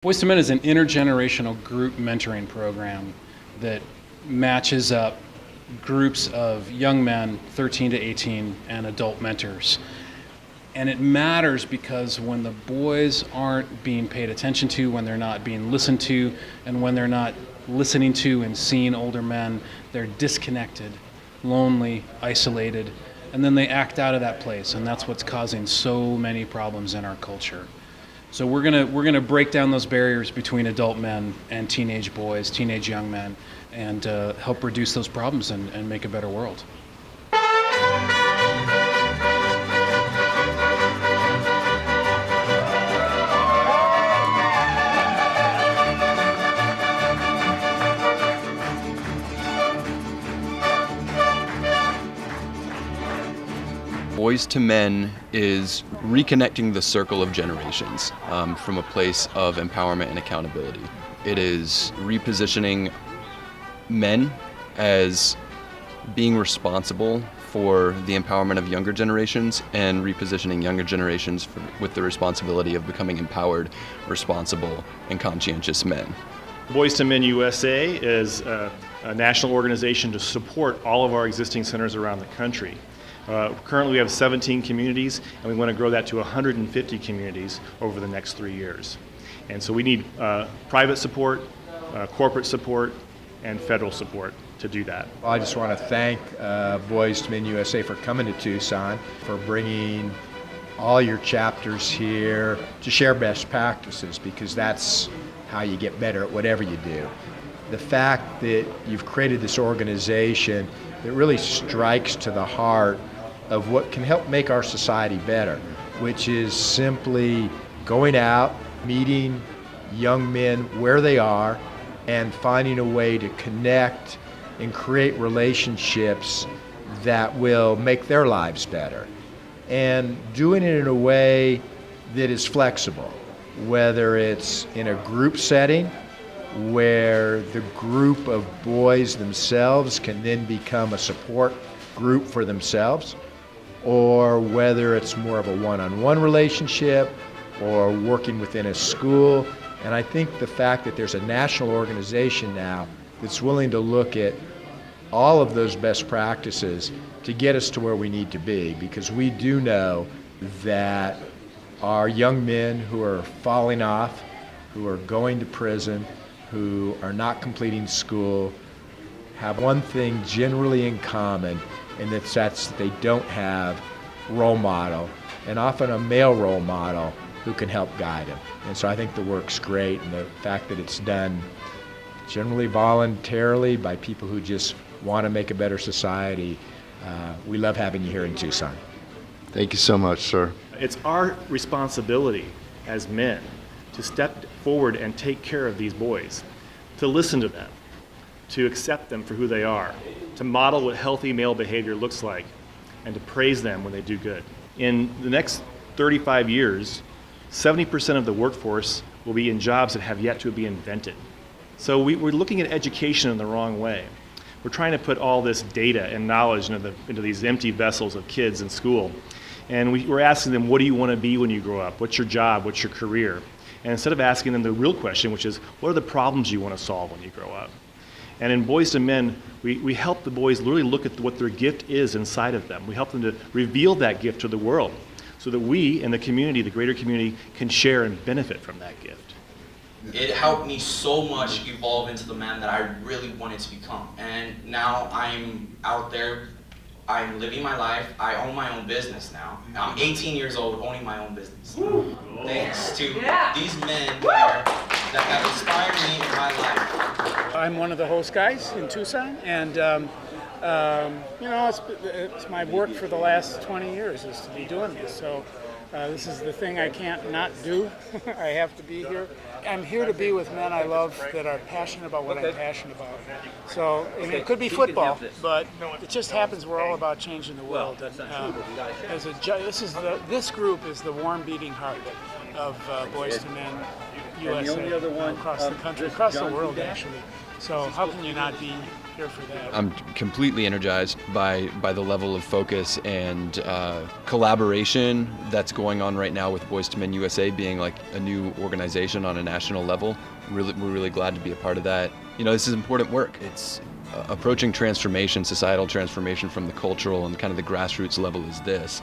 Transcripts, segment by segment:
Boys to Men is an intergenerational group mentoring program that matches up groups of young men, 13 to 18, and adult mentors. And it matters because when the boys aren't being paid attention to, when they're not being listened to, and when they're not listening to and seeing older men, they're disconnected, lonely, isolated, and then they act out of that place, and that's what's causing so many problems in our culture. So we're gonna break down those barriers between adult men and teenage boys, teenage young men, and help reduce those problems and make a better world. Boys to Men is reconnecting the circle of generations from a place of empowerment and accountability. It is repositioning men as being responsible for the empowerment of younger generations and repositioning younger generations with the responsibility of becoming empowered, responsible, and conscientious men. Boys to Men USA is a national organization to support all of our existing centers around the country. Currently we have 17 communities, and we want to grow that to 150 communities over the next 3 years. And so we need private support, corporate support, and federal support to do that. Well, I just want to thank Boys to Men USA for coming to Tucson, for bringing all your chapters here to share best practices, because that's how you get better at whatever you do. The fact that you've created this organization that really strikes to the heart of what can help make our society better, which is simply going out, meeting young men where they are, and finding a way to connect and create relationships that will make their lives better. And doing it in a way that is flexible, whether it's in a group setting where the group of boys themselves can then become a support group for themselves, or whether it's more of a one-on-one relationship or working within a school. And I think the fact that there's a national organization now that's willing to look at all of those best practices to get us to where we need to be, because we do know that our young men who are falling off, who are going to prison, who are not completing school, have one thing generally in common, and that's that they don't have role model, and often a male role model who can help guide them. And so I think the work's great, and the fact that it's done generally voluntarily by people who just want to make a better society. We love having you here in Tucson. Thank you so much, sir. It's our responsibility as men to step forward and take care of these boys, to listen to them, to accept them for who they are, to model what healthy male behavior looks like, and to praise them when they do good. In the next 35 years, 70% of the workforce will be in jobs that have yet to be invented. So we're looking at education in the wrong way. We're trying to put all this data and knowledge into these empty vessels of kids in school. And we're asking them, what do you want to be when you grow up? What's your job? What's your career? And instead of asking them the real question, which is, what are the problems you want to solve when you grow up? And in Boys to Men, we help the boys literally look at what their gift is inside of them. We help them to reveal that gift to the world so that we and the community, the greater community, can share and benefit from that gift. It helped me so much evolve into the man that I really wanted to become. And now I'm out there, I'm living my life, I own my own business now. I'm 18 years old owning my own business. Woo. Thanks to these men here that have inspired me in my life. I'm one of the host guys in Tucson, and it's my work for the last 20 years is to be doing this. So this is the thing I can't not do. I have to be here. I'm here to be with men I love that are passionate about what I'm passionate about. So it could be football, but it just happens we're all about changing the world. And this group is the warm beating heart of Boys to Men USA across the country, across the world actually. So how can you not be here for that? I'm completely energized by the level of focus and collaboration that's going on right now with Boys to Men USA being like a new organization on a national level. We're really glad to be a part of that. You know, this is important work. It's approaching transformation, societal transformation from the cultural and kind of the grassroots level is this.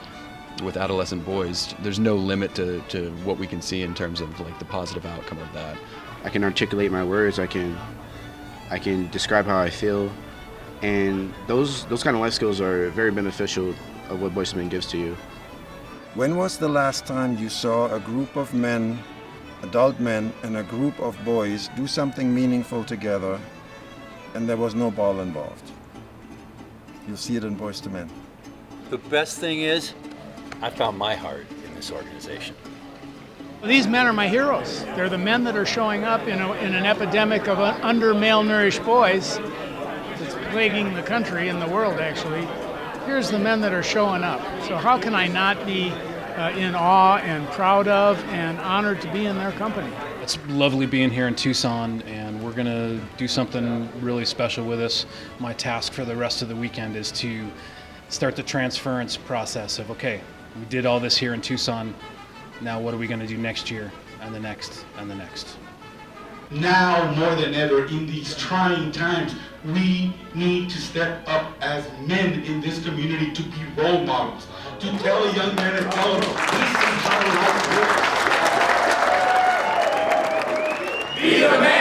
With adolescent boys, there's no limit to what we can see in terms of like the positive outcome of that. I can articulate my words, I can describe how I feel, and those kind of life skills are very beneficial of what Boys to Men gives to you. When was the last time you saw a group of men, adult men, and a group of boys do something meaningful together and there was no ball involved? You'll see it in Boys to Men. The best thing is, I found my heart in this organization. These men are my heroes. They're the men that are showing up in an epidemic of under-malnourished boys that's plaguing the country and the world, actually. Here's the men that are showing up. So how can I not be in awe and proud of and honored to be in their company? It's lovely being here in Tucson, and we're going to do something really special with this. My task for the rest of the weekend is to start the transference process of, okay, we did all this here in Tucson. Now what are we going to do next year and the next and the next? Now more than ever in these trying times, we need to step up as men in this community to be role models, to tell young men and tell them, this is how life works. Be the man.